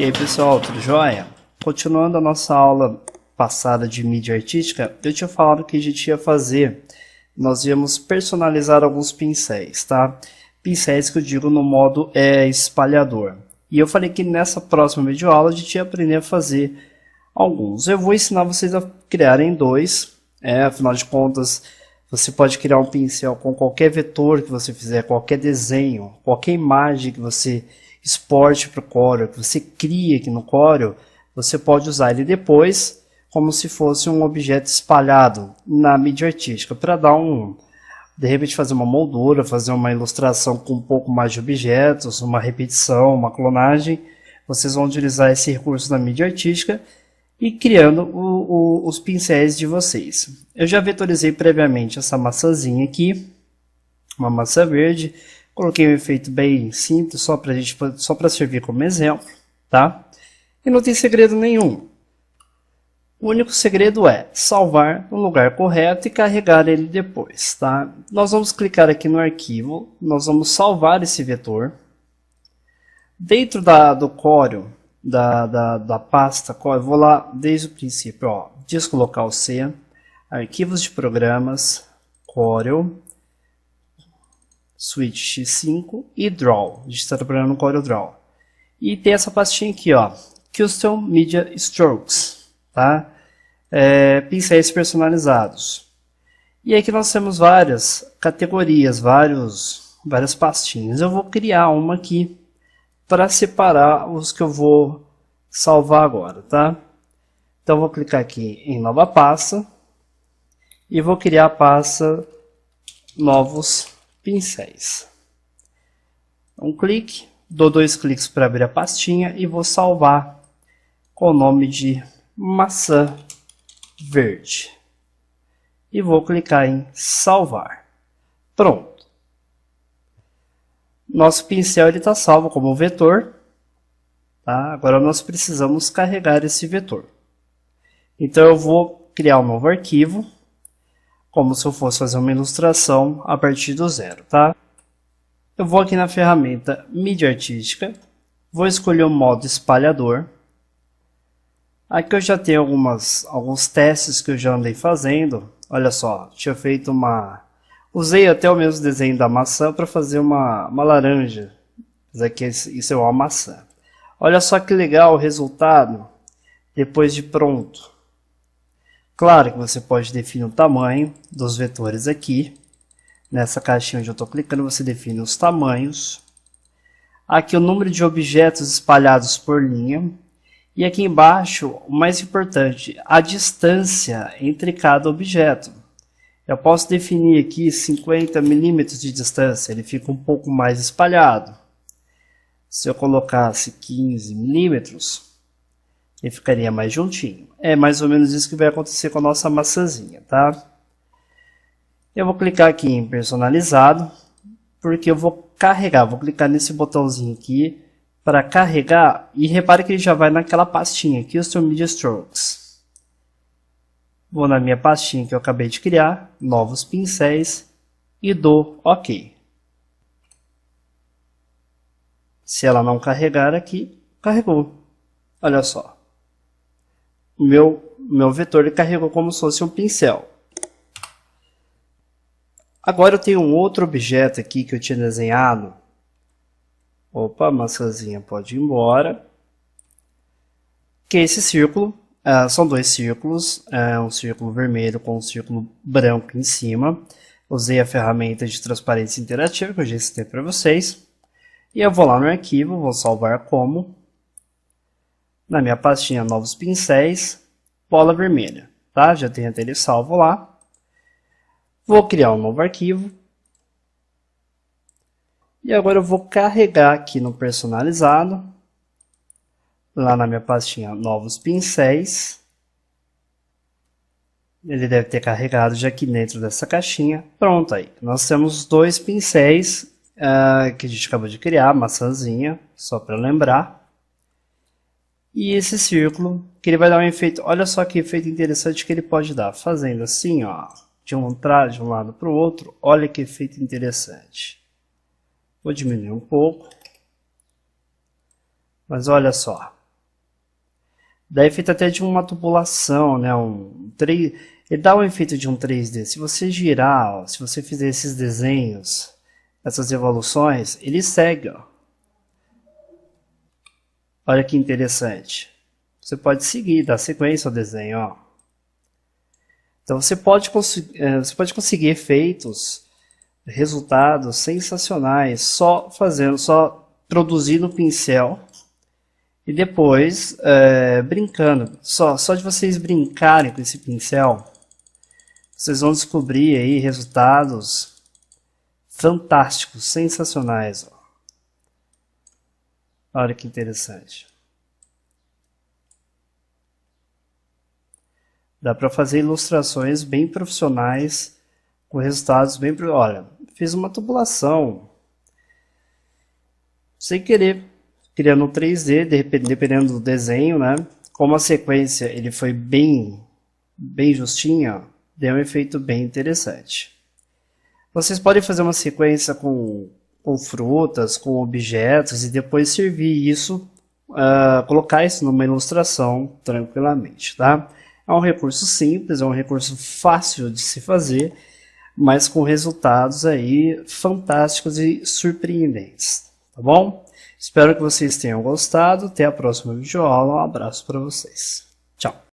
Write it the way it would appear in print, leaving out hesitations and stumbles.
E aí pessoal, tudo jóia? Continuando a nossa aula passada de mídia artística, eu tinha falado que a gente ia fazer, nós íamos personalizar alguns pincéis, tá? Pincéis que eu digo no modo espalhador. E eu falei que nessa próxima videoaula a gente ia aprender a fazer alguns. Eu vou ensinar vocês a criarem dois, afinal de contas você pode criar um pincel com qualquer vetor que você fizer, qualquer desenho, qualquer imagem que você exporte para o Corel, que você cria aqui no Corel, você pode usar ele depois como se fosse um objeto espalhado na mídia artística, para dar de repente fazer uma moldura, fazer uma ilustração com um pouco mais de objetos, uma repetição, uma clonagem. Vocês vão utilizar esse recurso na mídia artística e criando os pincéis de vocês. Eu já vetorizei previamente essa maçãzinha aqui, uma maçã verde. Coloquei um efeito bem simples, só para servir como exemplo, tá? E não tem segredo nenhum. O único segredo é salvar no lugar correto e carregar ele depois, tá? Nós vamos clicar aqui no arquivo, nós vamos salvar esse vetor. Dentro do Corel, da pasta Corel, vou lá desde o princípio, ó, disco local C, arquivos de programas, Corel, Switch X5 e Draw. A gente está trabalhando no Corel Draw. E tem essa pastinha aqui, ó, Custom Media Strokes, tá? Pincéis personalizados. E aqui nós temos várias categorias, várias pastinhas. Eu vou criar uma aqui para separar os que eu vou salvar agora, tá? Então eu vou clicar aqui em nova pasta e vou criar a pasta novos pincéis. Um clique, dou 2 cliques para abrir a pastinha e vou salvar com o nome de maçã verde. E vou clicar em salvar. Pronto. Nosso pincel está salvo como vetor. Tá? Agora nós precisamos carregar esse vetor. Então eu vou criar um novo arquivo, como se eu fosse fazer uma ilustração a partir do zero, tá? Eu vou aqui na ferramenta mídia artística, vou escolher o modo espalhador. Aqui eu já tenho alguns testes que eu já andei fazendo. Olha só, tinha feito usei até o mesmo desenho da maçã para fazer uma laranja. Isso é uma maçã. Olha só que legal o resultado depois de pronto. Claro que você pode definir o tamanho dos vetores aqui. Nessa caixinha onde eu estou clicando, você define os tamanhos. Aqui o número de objetos espalhados por linha. E aqui embaixo, o mais importante, a distância entre cada objeto. Eu posso definir aqui 50 milímetros de distância, ele fica um pouco mais espalhado. Se eu colocasse 15 milímetros, ele ficaria mais juntinho. É mais ou menos isso que vai acontecer com a nossa maçãzinha, tá? Eu vou clicar aqui em personalizado, porque eu vou carregar, vou clicar nesse botãozinho aqui para carregar, e repare que ele já vai naquela pastinha, Custom Media Strokes. Vou na minha pastinha que eu acabei de criar, novos pincéis, e dou OK. Se ela não carregar aqui, carregou. Olha só. O meu vetor ele carregou como se fosse um pincel. Agora eu tenho um outro objeto aqui que eu tinha desenhado. Opa, a maçãzinha pode ir embora. Que é esse círculo. São dois círculos. Um círculo vermelho com um círculo branco em cima. Usei a ferramenta de transparência interativa que eu já ensinei para vocês. E eu vou lá no arquivo, vou salvar como. Na minha pastinha novos pincéis, bola vermelha, tá? Já tenho até ele salvo lá. Vou criar um novo arquivo. E agora eu vou carregar aqui no personalizado, lá na minha pastinha novos pincéis. Ele deve ter carregado já aqui dentro dessa caixinha. Pronto aí, nós temos dois pincéis que a gente acabou de criar, maçãzinha, só para lembrar. E esse círculo, que ele vai dar um efeito, olha só que efeito interessante que ele pode dar, fazendo assim, ó, de um lado para o outro, olha que efeito interessante. Vou diminuir um pouco, mas olha só, Dá efeito até de uma tubulação, né? Ele dá o efeito de um 3D. Se você girar, ó, se você fizer esses desenhos, essas evoluções, ele segue, ó. Olha que interessante. Você pode seguir, dar sequência ao desenho, ó. Então você pode conseguir efeitos, resultados sensacionais só produzindo o pincel e depois brincando. Só de vocês brincarem com esse pincel, vocês vão descobrir aí resultados fantásticos, sensacionais. Ó. Olha que interessante. Dá para fazer ilustrações bem profissionais, com resultados bem... Olha, fiz uma tubulação, sem querer, criando um 3D, dependendo do desenho, né? Como a sequência ele foi bem justinha, deu um efeito bem interessante. Vocês podem fazer uma sequência com frutas, com objetos, e depois servir isso, colocar isso numa ilustração tranquilamente, tá? É um recurso simples, é um recurso fácil de se fazer, mas com resultados aí fantásticos e surpreendentes, tá bom? Espero que vocês tenham gostado. Até a próxima videoaula. Um abraço para vocês. Tchau!